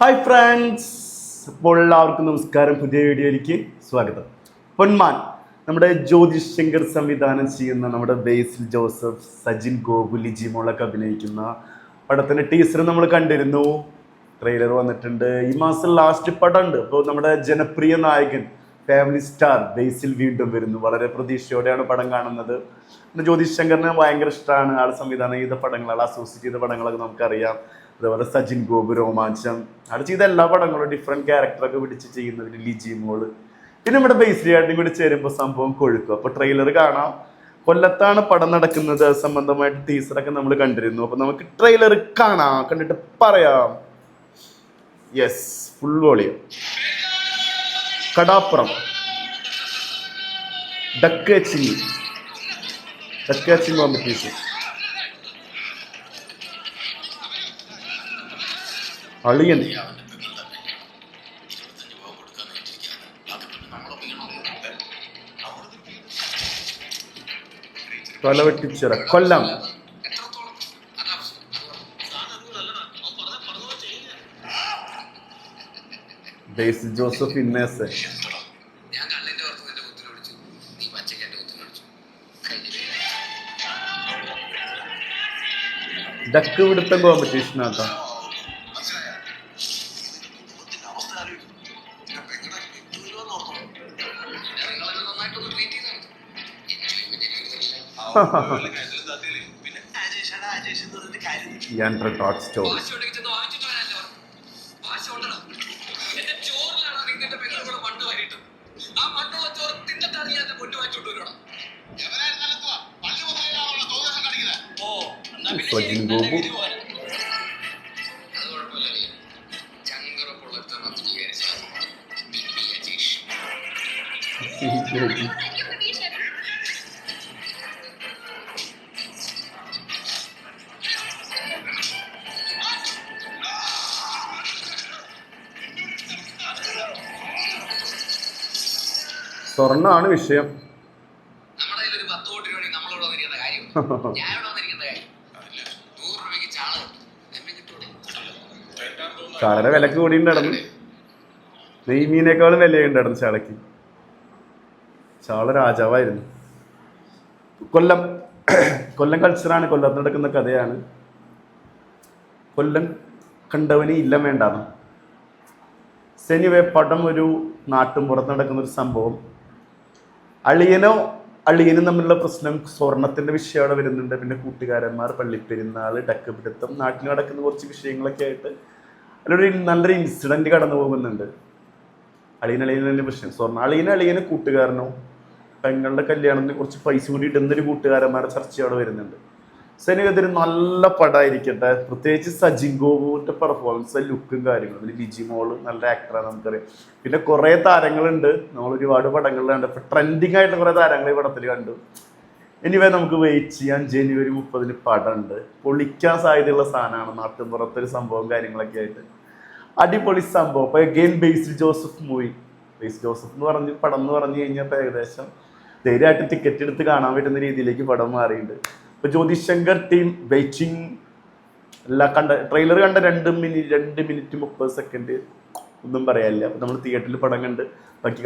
Hi friends, അപ്പോൾ എല്ലാവർക്കും നമസ്കാരം. പുതിയ വീഡിയോയിലേക്ക് സ്വാഗതം. പൊന്മാൻ നമ്മുടെ ജ്യോതിഷ് ശങ്കർ സംവിധാനം ചെയ്യുന്ന നമ്മുടെ ബേസിൽ ജോസഫ്, സജിൻ ഗോകുൽ, ലിജിമോളൊക്കെ അഭിനയിക്കുന്ന പടത്തിൻ്റെ ടീസർ നമ്മൾ കണ്ടിരുന്നു. ട്രെയിലർ വന്നിട്ടുണ്ട്. ഈ മാസം ലാസ്റ്റ് പടമുണ്ട്. അപ്പോൾ നമ്മുടെ ജനപ്രിയ നായകൻ ഫാമിലി സ്റ്റാർ ബേസിൽ വീണ്ടും വരുന്നു. വളരെ പ്രതീക്ഷയോടെയാണ് പടം കാണുന്നത്. ജ്യോതിഷ് ശങ്കറിന് ഭയങ്കര ഇഷ്ടമാണ്. ആൾ സംവിധാനം ചെയ്ത പടങ്ങൾ, ആൾ അസോസിയേറ്റ് ചെയ്ത പടങ്ങളൊക്കെ നമുക്കറിയാം. അതുപോലെ സജിൻ ഗോപു, രോമാഞ്ചം, അവിടെ ചെയ്ത എല്ലാ പടങ്ങളും ഡിഫറെൻറ്റ് ക്യാരക്ടറൊക്കെ പിടിച്ച് ചെയ്യുന്നതിന് ലിജി മോള്, പിന്നെ നമ്മുടെ ബേസിലിയായിട്ടും കൂടി ചേരുമ്പോൾ സംഭവം കൊഴുക്കും. അപ്പോൾ ട്രെയിലർ കാണാം. കൊല്ലത്താണ് പടം നടക്കുന്നത്. സംബന്ധമായിട്ട് ടീസറൊക്കെ നമ്മൾ കണ്ടിരുന്നു. അപ്പോൾ നമുക്ക് ട്രെയിലർ കാണാം, കണ്ടിട്ട് പറയാം. Yes, full volume. കടാപ്പുറം, ഡക്കേച്ചിങ് കോമ്പറ്റീഷൻ, അളിയൻ, കൊലവെട്ടിച്ചിറ, കൊല്ലം, ബേസിൽ ജോസഫ്, ഇന്നേസ്, ഡക്ക് പിടുത്തം കോമ്പറ്റീഷനാട്ടോ. സജിൻ ഗോപു, സ്വർണ്ണമാണ് വിഷയം. ചാളയുടെ വിലക്ക് കൂടി ഉണ്ടായിരുന്നു. നെയ്മീനേക്കാളും വിലയുണ്ടായിരുന്നു ചാളക്ക്. ചാള രാജാവായിരുന്നു. കൊല്ലം കൾച്ചറാണ്. കൊല്ലത്ത് നടക്കുന്ന കഥയാണ്. കൊല്ലം കണ്ടവന് ഇല്ല വേണ്ടാന്ന്. സെനിവേ പടം ഒരു നാട്ടുംപുറത്ത് നടക്കുന്ന ഒരു സംഭവം. അളിയനും തമ്മിലുള്ള പ്രശ്നം, സ്വർണത്തിന്റെ വിഷയം അവിടെ വരുന്നുണ്ട്. പിന്നെ കൂട്ടുകാരന്മാർ, പള്ളിപ്പെരുന്നാൾ, ഡക്ക് പിടുത്തം, നാട്ടിൽ നടക്കുന്ന കുറച്ച് വിഷയങ്ങളൊക്കെ ആയിട്ട് അതിലൊരു നല്ലൊരു ഇൻസിഡന്റ് കടന്നു പോകുന്നുണ്ട്. അളിയനെ പ്രശ്നം, സ്വർണ്ണം. അളിയന് കൂട്ടുകാരനോ പെങ്ങളുടെ കല്യാണത്തിന് കുറച്ച് പൈസ കൂടി ഇടുന്നൊരു കൂട്ടുകാരന്മാരുടെ ചർച്ച അവിടെ വരുന്നുണ്ട്. സെനികതൊരു നല്ല പടമായിരിക്കട്ടെ. പ്രത്യേകിച്ച് സജിൻ ഗോപുവിൻ്റെ പെർഫോമൻസ്, ലുക്കും കാര്യങ്ങളും. പിന്നെ ലിജി മോള് നല്ല ആക്ടറാണ്, നമുക്കറിയാം. പിന്നെ കുറേ താരങ്ങളുണ്ട്. നമ്മൾ ഒരുപാട് പടങ്ങളിൽ കണ്ടു. ഇപ്പം ട്രെൻഡിങ് ആയിട്ടുള്ള കുറേ താരങ്ങൾ ഈ പടത്തിൽ കണ്ടു. എനിവേ നമുക്ക് വെയിറ്റ് ചെയ്യാം. ജനുവരി 30 പടമുണ്ട്. പൊളിക്കാൻ സാധ്യതയുള്ള സാധനമാണ്. നാട്ടിൻപുറത്തൊരു സംഭവം കാര്യങ്ങളൊക്കെ ആയിട്ട് അടിപൊളി സംഭവം. അപ്പോൾ അഗെയിൻ ബേസിൽ ജോസഫ് മൂവി. ബേസിൽ ജോസഫ് എന്ന് പറഞ്ഞ് പടം എന്ന് പറഞ്ഞു കഴിഞ്ഞാൽ ഏകദേശം ധൈര്യമായിട്ട് ടിക്കറ്റ് എടുത്ത് കാണാൻ പറ്റുന്ന രീതിയിലേക്ക് പടം മാറിയിട്ടുണ്ട്. ഇപ്പോൾ Jyothish Shankar team waiting. Trailer കണ്ട 2 മിനിറ്റ് 30 സെക്കൻഡ് ഒന്നും പറയാനില്ല. അപ്പോൾ നമ്മൾ തിയേറ്ററിൽ പടം കണ്ട് ബാക്കി